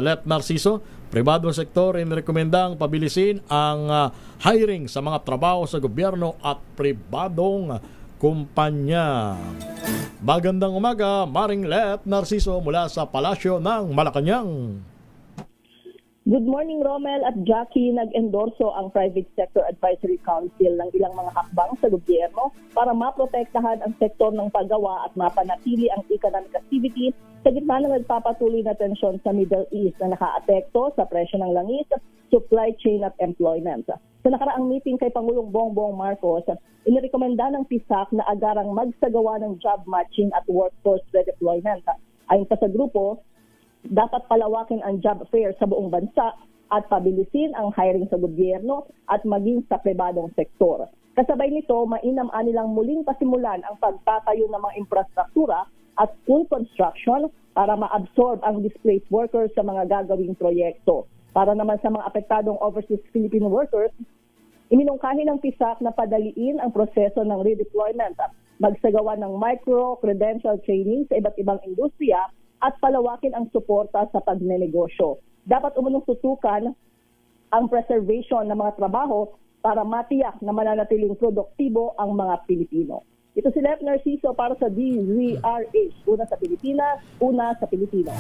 Let Narciso, pribadong sektor inirekomendang pabilisin ang hiring sa mga trabaho sa gobyerno at pribadong kumpanya. Magandang umaga, Maring Let Narciso mula sa Palasyo ng Malacanang. Good morning, Romel at Jackie. Nag-endorso ang Private Sector Advisory Council ng ilang mga hakbang sa gobyerno para maprotektahan ang sektor ng paggawa at mapanatili ang economic activity sa gitna ng nagpapatuloy na tensyon sa Middle East na nakaapekto sa presyo ng langis, supply chain at employment. Sa nakaraang meeting kay Pangulong Bongbong Marcos, inirekomenda ng PISAC na agarang magsagawa ng job matching at workforce redeployment. Ayon pa sa grupo, dapat palawakin ang job fair sa buong bansa at pabilisin ang hiring sa gobyerno at maging sa pribadong sektor. Kasabay nito, mainam nilang muling pasimulan ang pagtatayo ng mga infrastruktura at school construction para ma-absorb ang displaced workers sa mga gagawing proyekto. Para naman sa mga apektadong overseas Filipino workers, iminungkahi ng PISAC na padaliin ang proseso ng redeployment, magsagawa ng micro-credential training sa iba't ibang industriya at palawakin ang suporta sa pagnenegosyo. Dapat umunong tutukan ang preservation ng mga trabaho para matiyak na mananatiling produktibo ang mga Pilipino. Ito si Let Narciso para sa DZRH. Una sa Pilipinas, una sa Pilipino.